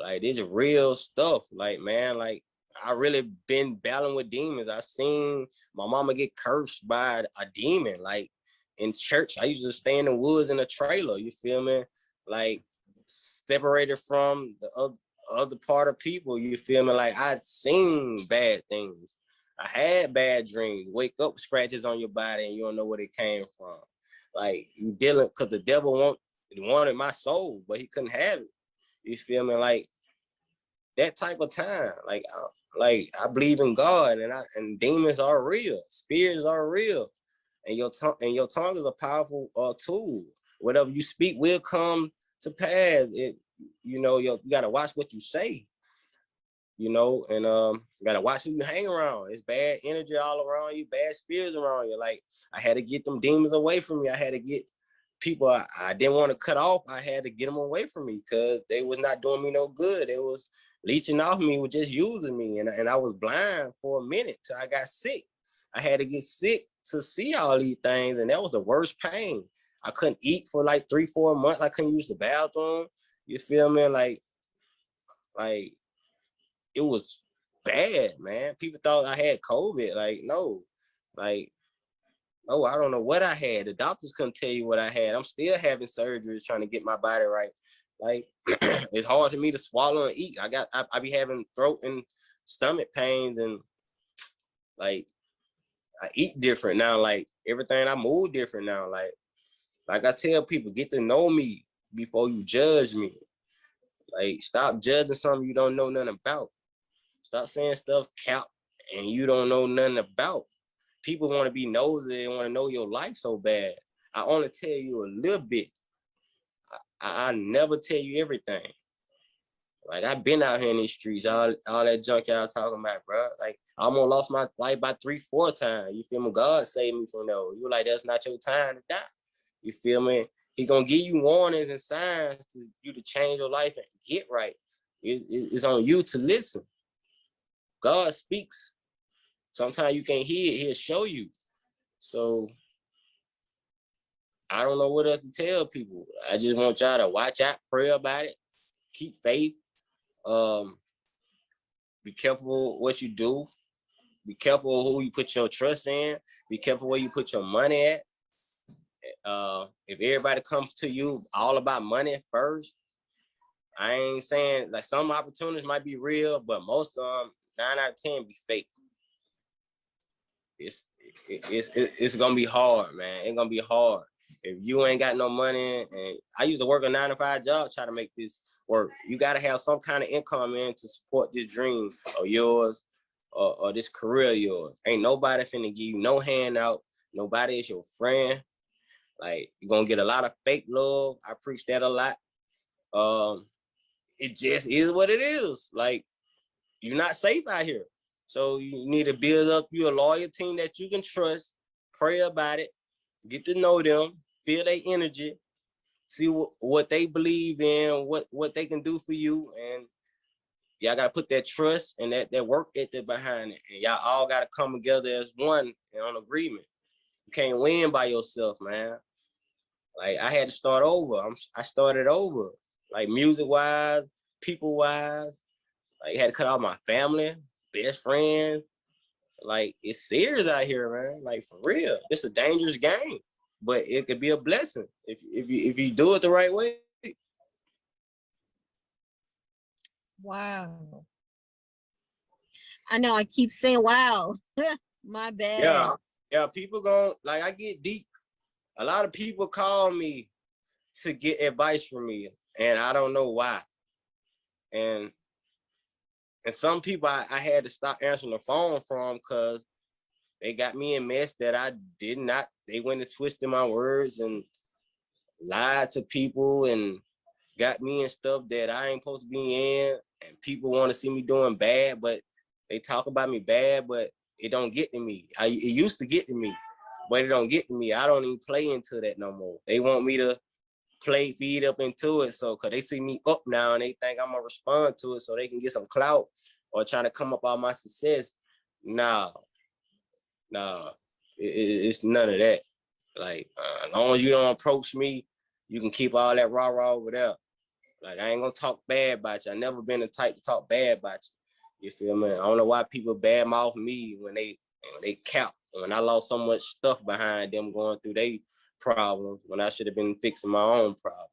Like, this is real stuff. Like, man, like, I really been battling with demons. I seen my mama get cursed by a demon. Like, in church, I used to stay in the woods in a trailer, you feel me? Like, separated from the other part of people, you feel me? Like, I'd seen bad things. I had bad dreams. Wake up, scratches on your body, and you don't know where it came from. Like, you dealing, because the devil wanted my soul, but he couldn't have it. You feel me? Like, that type of time. Like I believe in God, and demons are real. Spirits are real. And your tongue is a powerful tool. Whatever you speak will come to pass. You gotta watch what you say. You know, and you gotta watch who you hang around. It's bad energy all around you, bad spirits around you. Like, I had to get them demons away from me. I had to get people I didn't want to cut off. I had to get them away from me because they was not doing me no good. They was leeching off me, was just using me. And I was blind for a minute till I got sick. I had to get sick to see all these things, and that was the worst pain. I couldn't eat for like 3-4 months. I couldn't use the bathroom. You feel me? Like it was bad, man. People thought I had COVID. Like, no. Like, oh, I don't know what I had. The doctors couldn't tell you what I had. I'm still having surgery trying to get my body right. Like, it's hard for me to swallow and eat. I be having throat and stomach pains, and like I eat different now. Like everything, I move different now. Like I tell people, get to know me before you judge me. Like, stop judging something you don't know nothing about. Stop saying stuff count and you don't know nothing about. People want to be nosy and want to know your life so bad. I only tell you a little bit. I never tell you everything. Like, I've been out here in these streets, all that junk y'all talking about, bro. Like, I almost lost my life by 3-4 times. You feel me? God saved me from those. You like, that's not your time to die. You feel me? He gonna give you warnings and signs to you to change your life and get right. It's on you to listen. God speaks. Sometimes you can't hear it, he'll show you. So I don't know what else to tell people. I just want y'all to watch out, pray about it, keep faith. Be careful what you do. Be careful who you put your trust in. Be careful where you put your money at. If everybody comes to you all about money first, I ain't saying, like, some opportunities might be real, but most of them, 9 out of 10 be fake. It's gonna be hard, man. It's gonna be hard if you ain't got no money. And I used to work a 9-to-5 job, try to make this work. You gotta have some kind of income in to support this dream of yours, or this career of yours. Ain't nobody finna give you no handout. Nobody is your friend. Like, you're gonna get a lot of fake love. I preach that a lot. It just is what it is. Like, you're not safe out here. So you need to build up your loyal team that you can trust, pray about it, get to know them, feel their energy, see what they believe in, what they can do for you. And y'all got to put that trust and that work ethic behind it. And y'all all got to come together as one and on agreement. You can't win by yourself, man. Like, I had to start over. I started over, like, music-wise, people-wise. Like, had to cut out my family, best friend. Like, it's serious out here, man. Like, for real. It's a dangerous game, but it could be a blessing if you do it the right way. Wow. I know I keep saying wow. My bad. Yeah, people like, I get deep. A lot of people call me to get advice from me, and I don't know why. And some people I had to stop answering the phone from because they got me in mess that I did not. They went and twisted my words and lied to people and got me in stuff that I ain't supposed to be in. And people want to see me doing bad, but they talk about me bad, but it don't get to me. It used to get to me, but it don't get to me. I don't even play into that no more. They want me to feed up into it. So, cause they see me up now and they think I'm gonna respond to it so they can get some clout or trying to come up all my success. Nah, it's none of that. Like, as long as you don't approach me, you can keep all that rah-rah over there. Like, I ain't gonna talk bad about you. I never been the type to talk bad about you. You feel me? I don't know why people badmouth me when they cap. When I lost so much stuff behind them going through their problems when I should have been fixing my own problem.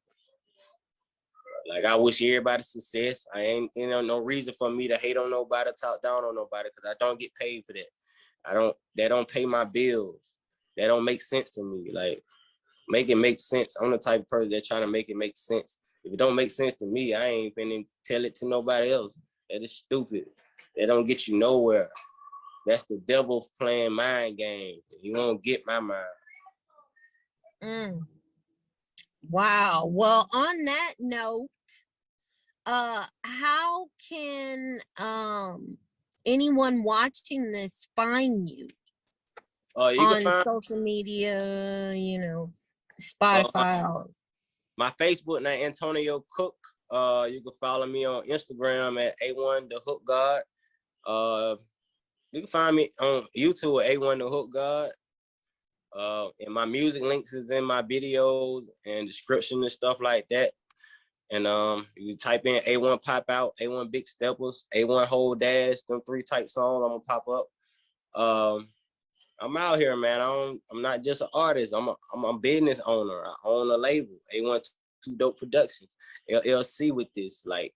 Like, I wish everybody success. I ain't, no reason for me to hate on nobody, talk down on nobody, because I don't get paid for that. That don't pay my bills. That don't make sense to me. Like, make it make sense. I'm the type of person that's trying to make it make sense. If it don't make sense to me, I ain't finna tell it to nobody else. That is stupid. That don't get you nowhere. That's the devil playing mind games. You won't get my mind. Wow. Well, on that note, how can anyone watching this find you? You on can find social media, Spotify. My Facebook name, Antonio Cook. You can follow me on Instagram at A1TheHookGod. You can find me on YouTube at A1TheHookGod. And my music links is in my videos and description and stuff like that. And you type in A1 Pop Out, A1 Big Steppers, A1 Whole Dash, them 3 type songs, I'm gonna pop up. I'm out here, man. I'm not just an artist. I'm a business owner. I own a label, A1 Too Dope Productions, LLC with this. Like,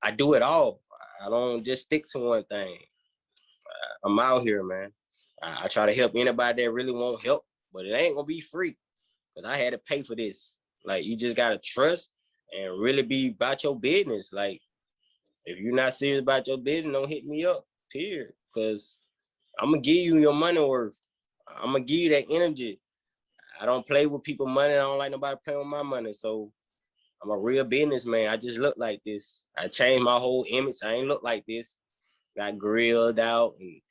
I do it all. I don't just stick to one thing. I'm out here, man. I try to help anybody that really want help, but it ain't gonna be free because I had to pay for this. Like, you just gotta trust and really be about your business. Like, if you're not serious about your business, don't hit me up, period. Because I'm gonna give you your money worth. I'm gonna give you that energy. I don't play with people's money. I don't like nobody playing with my money. So I'm a real businessman. I just look like this. I changed my whole image. I ain't look like this. Got grilled out and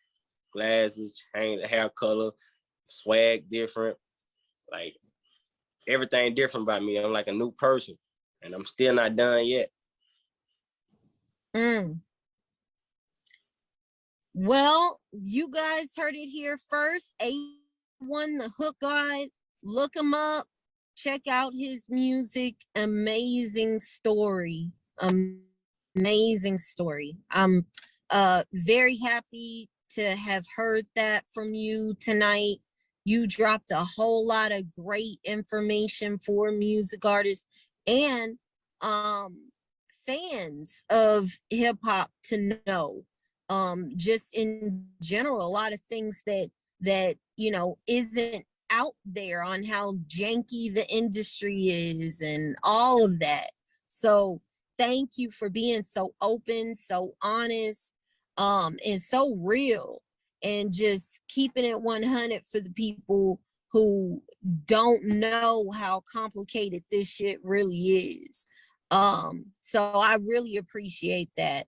glasses, changed the hair color, swag different. Like, everything different about me. I'm like a new person. And I'm still not done yet. Well, you guys heard it here first. A1TheHookGod. Look him up. Check out his music. Amazing story. Amazing story. I'm very happy to have heard that from you tonight. You dropped a whole lot of great information for music artists and fans of hip hop to know. Just in general, a lot of things that you know isn't out there on how janky the industry is and all of that. So thank you for being so open, so honest, and so real, and just keeping it 100 for the people who don't know how complicated this shit really is. So I really appreciate that.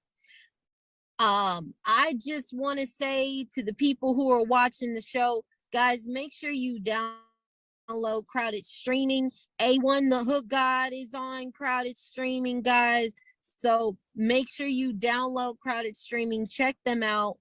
I just want to say to the people who are watching the show, guys, make sure you download Crowded Streaming. A1TheHookGod is on Crowded Streaming, guys. So make sure you download Crowded Streaming. Check them out.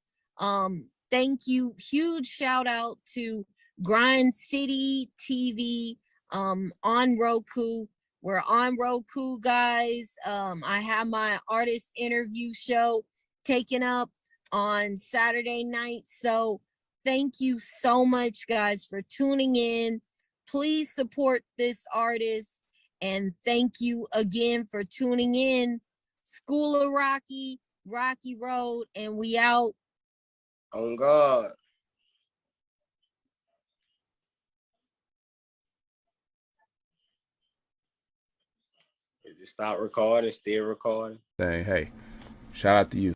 Thank you. Huge shout out to Grind City TV on Roku. We're on Roku, guys. I have my artist interview show taken up on Saturday night. So thank you so much, guys, for tuning in. Please support this artist. And thank you again for tuning in. School of Rocky, Rocky Road, and we out. On God. Just stop recording, still recording. Hey, shout out to you.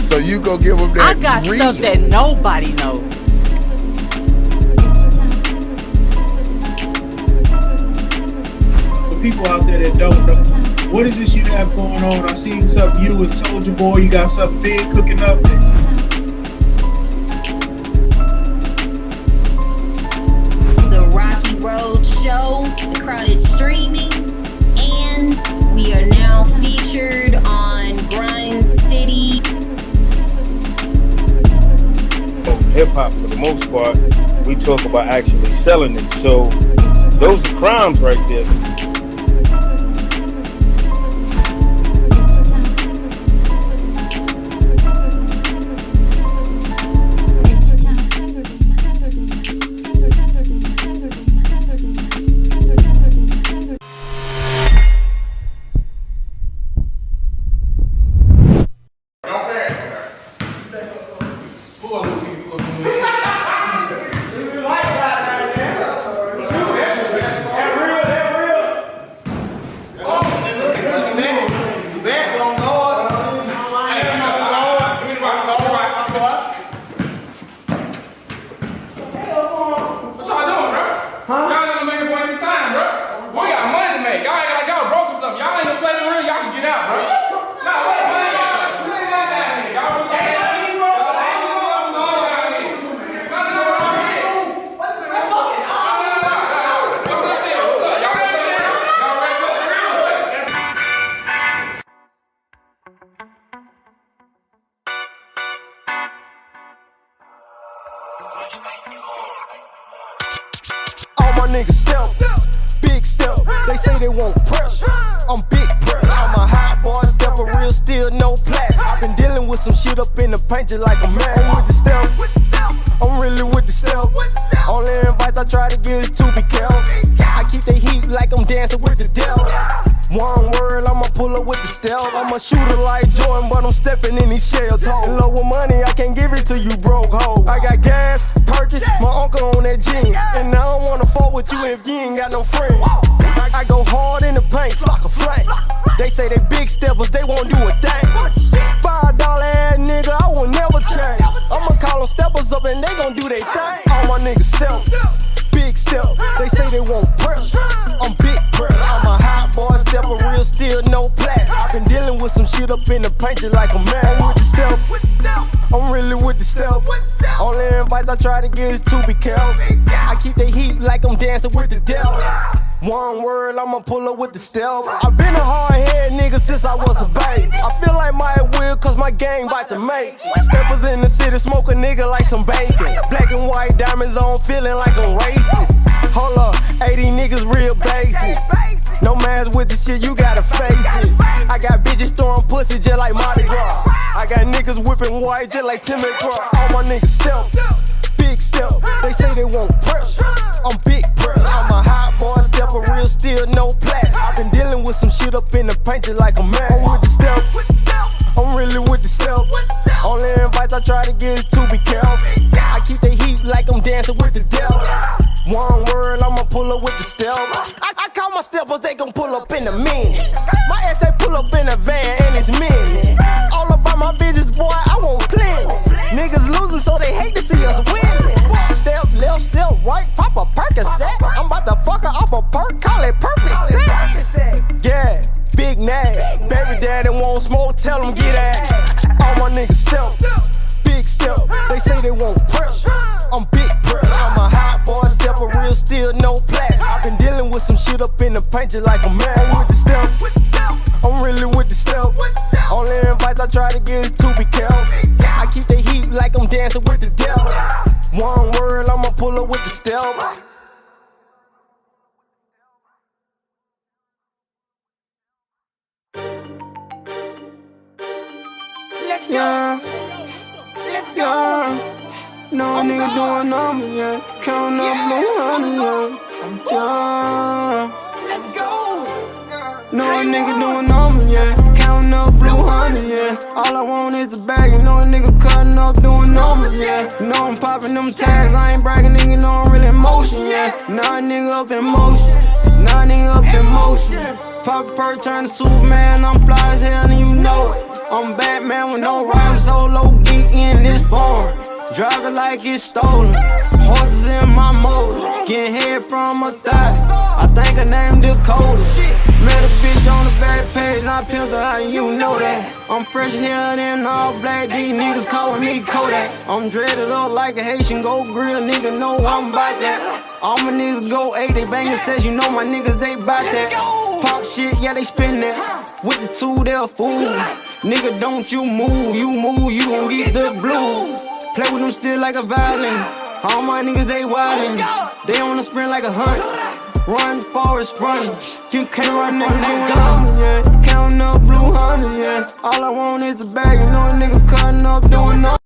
So you go give them that I got real stuff that nobody knows. For people out there that don't know, what is this you have going on? I seen something you and Soulja Boy, you got something big cooking up. The Rocky Road Show, the Crowded Streaming, and we are now featured on Grind City. Hip hop, for the most part, we talk about actually selling it. So those are crimes right there. All my niggas stealth, big stealth. They say they want pressure. I'm big pressure. I'm a hot boy, stepper, real steel, no plastic. I've been dealing with some shit up in the paint just like a man. I'm with the stealth. I'm really with the stealth. Only invites I try to get is to be careful. I keep the heat like I'm dancing with the devil. One word, I'ma pull up with the stealth. I'm a shooter like Jordan, but I'm stepping in these shell toes. In love with money, I can't give it to you broke hoe. I got gas, purchase, my uncle on that gene. And I don't wanna fall with you if you ain't got no friends. I go hard in the paint, flock a flame. They say they big steppers, they won't do a thing. $5 ass nigga, I will never change. I'ma call them steppers up and they gon' do their thing. All my niggas stealth, big step. They say they want pressure, I'm big pressure. I'm a hot boy, stepper, real steel, no plastic. I've been dealing with some shit up in the paint just like a man. I'm with the stealth, I'm really with the stealth. Only invites I try to get is to be careful. I keep the heat like I'm dancing with the devil. One word, I'ma pull up with the stealth. I've been a hard-head nigga since I was a babe. I feel like my will cause my gang bout to make. Steppers in the city, smoke a nigga like some bacon. Black and white diamonds on, feeling like I'm racist. Hold up, 80 niggas real basic. No man's with the shit, you gotta face it. I got bitches throwing pussy just like Mardi Gras. I got niggas whipping white just like Timmy Cross. All my niggas stealth, big stealth. They say they want pressure, I'm big pressure. I'm a hot boy, stepper, real steel, no plastic. I've been dealing with some shit up in the paint just like a man. I'm with the stealth, I'm really with the stealth. Only invites I try to get is to be careful. I keep the heat like I'm dancing with the devil. One word, I'ma pull up with the stealth. I call my steppers, they gon' pull up in a minute. My ass say pull up in a van and it's minute. All about my bitches, boy, I won't clean. Niggas losing, so they hate to see us win. Step left, step right, pop a Percocet. I'm about to fuck her off a perk, call it perfect set. Yeah, big nag. Baby daddy won't smoke, tell him get out. All my niggas stealth, big stealth. They say they want pressure, I'm big pressure. I'm a hot boy, stepper, real steel, no plastic. I've been dealing with some shit up in the paint just like a man. I'm with the stealth, I'm really with the stealth. Only invites I try to get is to be careful. I keep the heat like I'm dancing with the devil. One word, I'ma pull up with the stealth. Let's go. Let's go. No nigga doing numbers, yeah. Counting up blue honey, yeah. I'm done. Let's go. No nigga doing numbers, yeah. Counting up blue honey, yeah. All I want is the bag, and no nigga cutting up doing numbers, yeah. You know I'm popping them tags, I ain't bragging, nigga, know I'm really in motion, yeah. Now nigga up in motion, now nigga up in motion. Pop a perk, turn to Superman, I'm fly as hell and you know it. I'm Batman with no rhyme, solo geek in this form. Driving like it's stolen, horses in my motor, getting head from a thigh. I think her name Dakota. Met a bitch on the back page, and I pimped her out, and you know that. I'm fresh here than all black, these niggas calling me Kodak. I'm dreaded up like a Haitian gold grill, nigga know I'm about that. All my niggas go 8, they bangin' sets, you know my niggas, they bout that. Pop shit, yeah, they spin that. With the two, they'll fool. Nigga, don't you move, you gon' get the blue. Play with them still like a violin. All my niggas, they wildin'. They on a sprint like a hunt. Run, forest, run. You can't run, nigga, doing numbers, yeah. Counting up blue honey, yeah. All I want is the bag, you know a nigga cutting up, doing numbers.